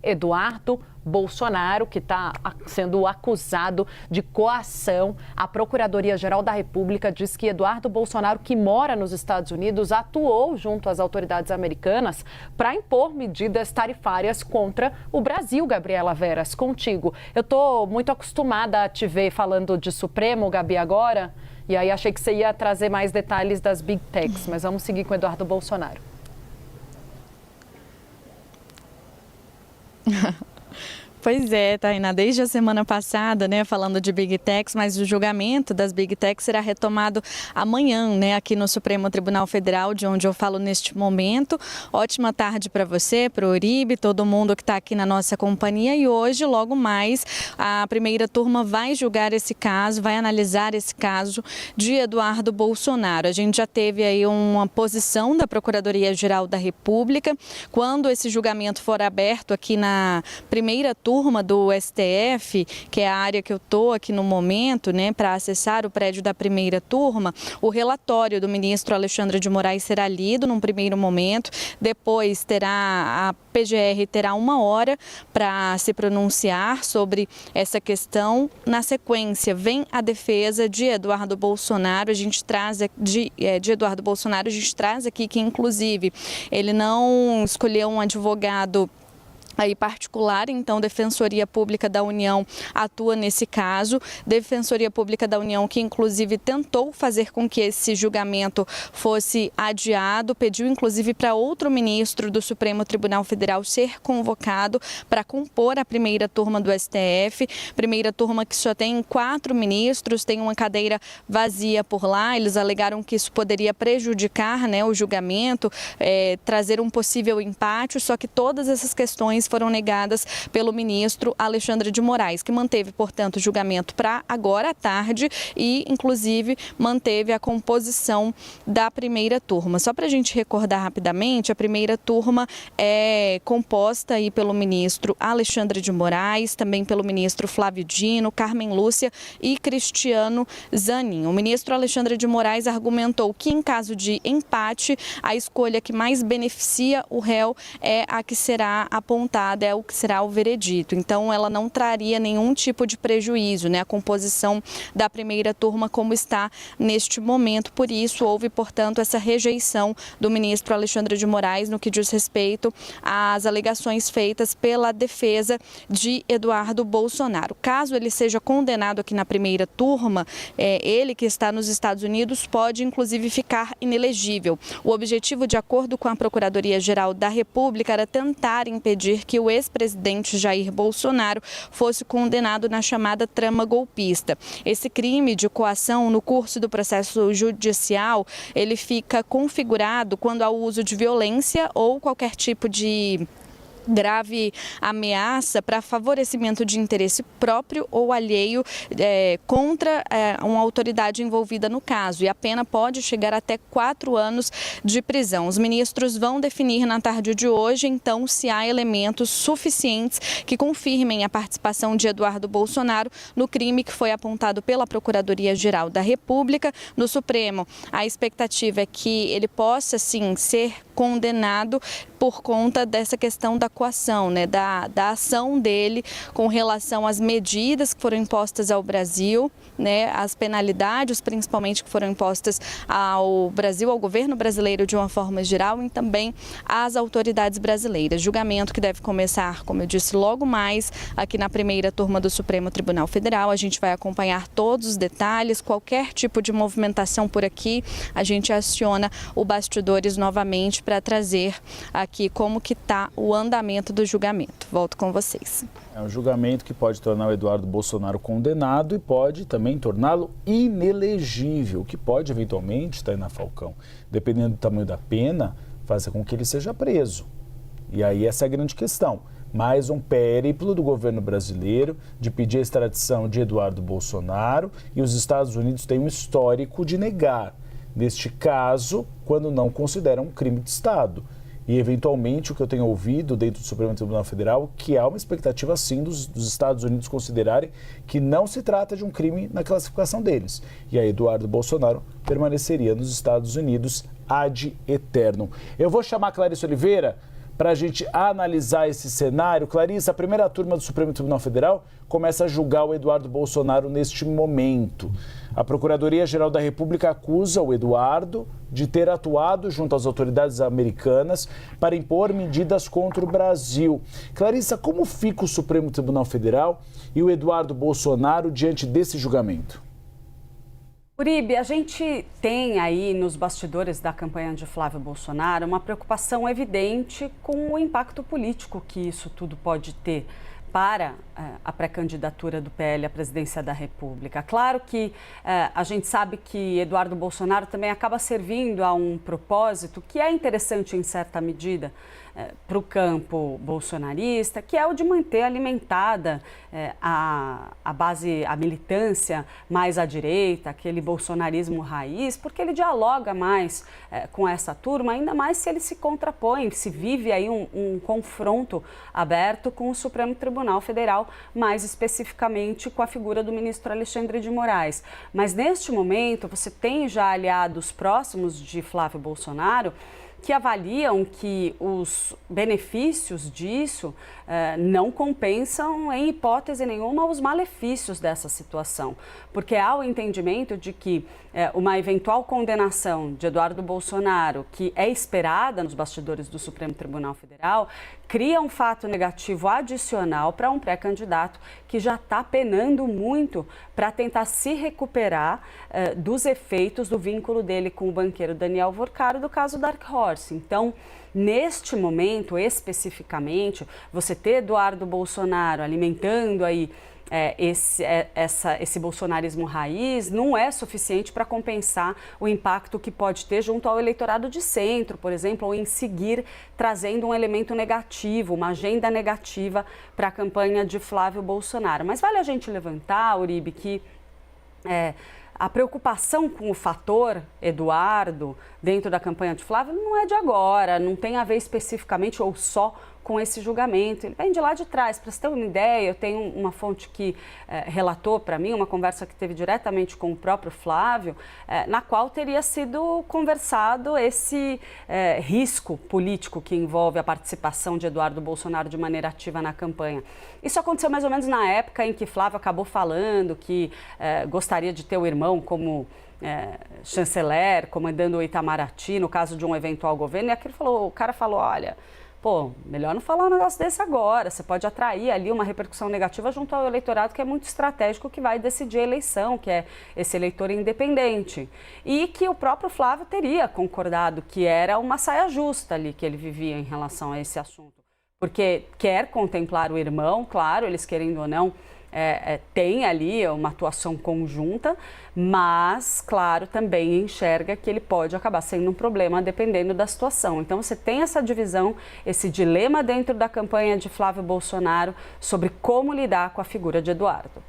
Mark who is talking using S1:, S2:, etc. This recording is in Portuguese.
S1: Eduardo Bolsonaro, que está sendo acusado de coação. A Procuradoria-Geral da República diz que Eduardo Bolsonaro, que mora nos Estados Unidos, atuou junto às autoridades americanas para impor medidas tarifárias contra o Brasil. Gabriela Veras, contigo. Eu estou muito acostumada a te ver falando de Supremo, Gabi, agora, e aí achei que você ia trazer mais detalhes das Big Techs, mas vamos seguir com Eduardo Bolsonaro.
S2: Pois é, Tainá, desde a semana passada, né, falando de Big Techs, mas o julgamento das Big Techs será retomado amanhã, né, aqui no Supremo Tribunal Federal, de onde eu falo neste momento. Ótima tarde para você, para o Uribe, todo mundo que está aqui na nossa companhia. E hoje, logo mais, a primeira turma vai julgar esse caso, vai analisar esse caso de Eduardo Bolsonaro. A gente já teve aí uma posição da Procuradoria-Geral da República. Quando esse julgamento for aberto aqui na primeira turma do STF, que é a área que eu estou aqui no momento, né, para acessar o prédio da primeira turma, o relatório do ministro Alexandre de Moraes será lido num primeiro momento, depois a PGR terá 1 hora para se pronunciar sobre essa questão. Na sequência, vem a defesa de Eduardo Bolsonaro. A gente traz de Eduardo Bolsonaro, a gente traz aqui que, inclusive, ele não escolheu um advogado aí particular, então Defensoria Pública da União atua nesse caso. Defensoria Pública da União, que inclusive tentou fazer com que esse julgamento fosse adiado, pediu inclusive para outro ministro do Supremo Tribunal Federal ser convocado para compor a primeira turma do STF. Primeira turma que só tem 4 ministros, tem uma cadeira vazia por lá. Eles alegaram que isso poderia prejudicar, né, o julgamento, trazer um possível empate, só que todas essas questões foram negadas pelo ministro Alexandre de Moraes, que manteve, portanto, o julgamento para agora à tarde e, inclusive, manteve a composição da primeira turma. Só para a gente recordar rapidamente, a primeira turma é composta aí pelo ministro Alexandre de Moraes, também pelo ministro Flávio Dino, Carmen Lúcia e Cristiano Zanin. O ministro Alexandre de Moraes argumentou que, em caso de empate, a escolha que mais beneficia o réu é a que será apontada, é o que será o veredito. Então, ela não traria nenhum tipo de prejuízo, né? A composição da primeira turma como está neste momento. Por isso, houve, portanto, essa rejeição do ministro Alexandre de Moraes no que diz respeito às alegações feitas pela defesa de Eduardo Bolsonaro. Caso ele seja condenado aqui na primeira turma, ele que está nos Estados Unidos pode, inclusive, ficar inelegível. O objetivo, de acordo com a Procuradoria-Geral da República, era tentar impedir que o ex-presidente Jair Bolsonaro fosse condenado na chamada trama golpista. Esse crime de coação no curso do processo judicial, ele fica configurado quando há o uso de violência ou qualquer tipo de grave ameaça para favorecimento de interesse próprio ou alheio contra uma autoridade envolvida no caso, e a pena pode chegar até 4 anos de prisão. Os ministros vão definir na tarde de hoje, então, se há elementos suficientes que confirmem a participação de Eduardo Bolsonaro no crime que foi apontado pela Procuradoria-Geral da República. No Supremo, a expectativa é que ele possa, sim, ser condenado por conta dessa questão da coação, né, da ação dele com relação às medidas que foram impostas ao Brasil, né, as penalidades principalmente que foram impostas ao Brasil, ao governo brasileiro de uma forma geral, e também às autoridades brasileiras. Julgamento que deve começar, como eu disse, logo mais aqui na primeira turma do Supremo Tribunal Federal. A gente vai acompanhar todos os detalhes, qualquer tipo de movimentação por aqui, a gente aciona o Bastidores novamente para trazer aqui como que está o andamento do julgamento. Volto com vocês.
S3: É um julgamento que pode tornar o Eduardo Bolsonaro condenado e pode também torná-lo inelegível, que pode eventualmente, Tainá Falcão, dependendo do tamanho da pena, fazer com que ele seja preso. E aí essa é a grande questão. Mais um périplo do governo brasileiro de pedir a extradição de Eduardo Bolsonaro, e os Estados Unidos têm um histórico de negar, neste caso, quando não consideram um crime de Estado. E, eventualmente, o que eu tenho ouvido dentro do Supremo Tribunal Federal, que há uma expectativa, sim, dos Estados Unidos considerarem que não se trata de um crime na classificação deles. E aí, Eduardo Bolsonaro permaneceria nos Estados Unidos ad eternum. Eu vou chamar a Clarice Oliveira para a gente analisar esse cenário. Clarissa, a primeira turma do Supremo Tribunal Federal começa a julgar o Eduardo Bolsonaro neste momento. A Procuradoria-Geral da República acusa o Eduardo de ter atuado junto às autoridades americanas para impor medidas contra o Brasil. Clarissa, como fica o Supremo Tribunal Federal e o Eduardo Bolsonaro diante desse julgamento?
S4: Uribe, a gente tem aí nos bastidores da campanha de Flávio Bolsonaro uma preocupação evidente com o impacto político que isso tudo pode ter para a pré-candidatura do PL à presidência da República. Claro que a gente sabe que Eduardo Bolsonaro também acaba servindo a um propósito que é interessante em certa medida para o campo bolsonarista, que é o de manter alimentada a base, a militância mais à direita, aquele bolsonarismo raiz, porque ele dialoga mais com essa turma, ainda mais se ele se contrapõe, se vive aí um confronto aberto com o Supremo Tribunal Federal, mais especificamente com a figura do ministro Alexandre de Moraes. Mas neste momento você tem já aliados próximos de Flávio Bolsonaro que avaliam que os benefícios disso não compensam, em hipótese nenhuma, os malefícios dessa situação. Porque há o entendimento de que uma eventual condenação de Eduardo Bolsonaro, que é esperada nos bastidores do Supremo Tribunal Federal, cria um fato negativo adicional para um pré-candidato que já está penando muito para tentar se recuperar dos efeitos do vínculo dele com o banqueiro Daniel Vorcaro do caso Dark Horse. Então, neste momento, especificamente, você ter Eduardo Bolsonaro alimentando aí esse bolsonarismo raiz não é suficiente para compensar o impacto que pode ter junto ao eleitorado de centro, por exemplo, ou em seguir trazendo um elemento negativo, uma agenda negativa para a campanha de Flávio Bolsonaro. Mas vale a gente levantar, Uribe, que a preocupação com o fator Eduardo dentro da campanha de Flávio não é de agora, não tem a ver especificamente ou só com esse julgamento. Ele vem de lá de trás. Para você ter uma ideia, eu tenho uma fonte que relatou para mim, uma conversa que teve diretamente com o próprio Flávio, na qual teria sido conversado esse risco político que envolve a participação de Eduardo Bolsonaro de maneira ativa na campanha. Isso aconteceu mais ou menos na época em que Flávio acabou falando que gostaria de ter o irmão como chanceler, comandando o Itamaraty, no caso de um eventual governo, e aquele o cara falou, olha, pô, melhor não falar um negócio desse agora, você pode atrair ali uma repercussão negativa junto ao eleitorado que é muito estratégico, que vai decidir a eleição, que é esse eleitor independente. E que o próprio Flávio teria concordado que era uma saia justa ali que ele vivia em relação a esse assunto. Porque quer contemplar o irmão, claro, eles querendo ou não, tem ali uma atuação conjunta, mas, claro, também enxerga que ele pode acabar sendo um problema dependendo da situação. Então, você tem essa divisão, esse dilema dentro da campanha de Flávio Bolsonaro sobre como lidar com a figura de Eduardo.